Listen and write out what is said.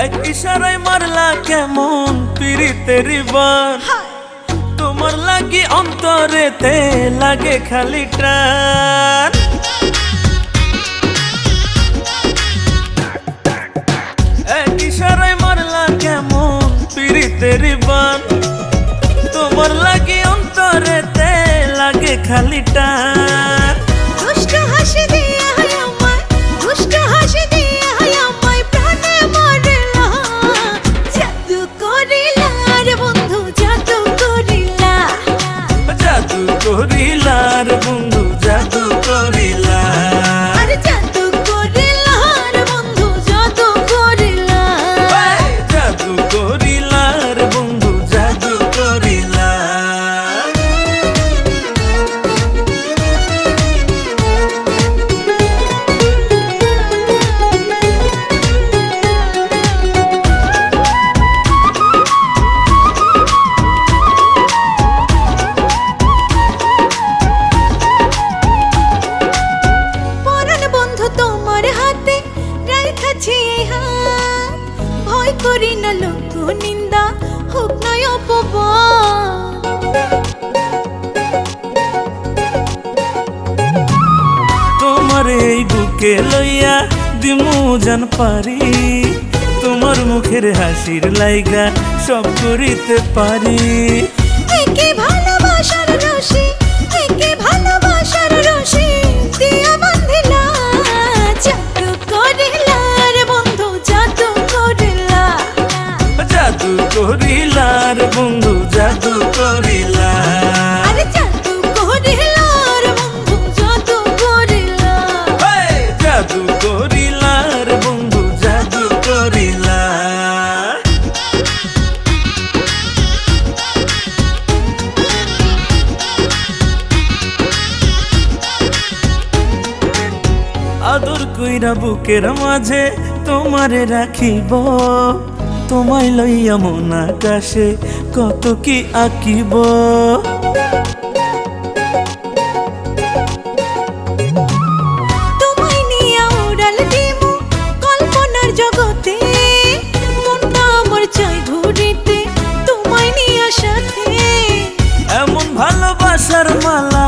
এক ইশারায় মারলা কেমন পিরিতের বান, তোমার লাগি অন্তরেতে লাগে খালি টান। এক ইশারায় মারলা কেমন পিরিতের বান, তোমার লাগি অন্তরেতে লাগে খালি টান। দুষ্ট হাসি দিয়ে আমায়, দুষ্ট হাসি দিয়ে আমায় প্রাণে মারলা, জাদু করিলা রে বন্ধু জাদু করিলা, জাদু করিলা রে বন্ধু জাদু করিলা, আরে জাদু করিলা রে বন্ধু জাদু করিলা। জাদু করিলা রে বন্ধু জাদু করিলা। পরাণ বন্ধু তোমার হাতে রাখাছি হাত, ভয় করি না লোক নিন্দা হোক নয় অপবাদ। তোমার এই বুকে লইয়া দিমু জান পারি, তোমার মুখের হাসির লাইগা সব করিতে পারি। একে ভালোবাসার রশি, একে ভালোবাসার রশি দিয়া বাঁধিলা, জাদু করিলা রে বন্ধু জাদু করিলা, জাদু করিলা রে বন্ধু জাদু করিলা, আরে জাদু করিলা রে বন্ধু জাদু করিলা। জাদু করিলা রে বন্ধু জাদু করিলা। আদর কইরা বুকের মাঝে তোমারে রাখিব, তোমায় লইয়া মন আকাশে কত কি আঁকিব। তোমায় নিয়া উড়াল দিমু কল্পনার জগতে, মনটা আমার চাই ঘুরিতে তোমায় নিয়া সাথে। এমন ভালোবাসার মালা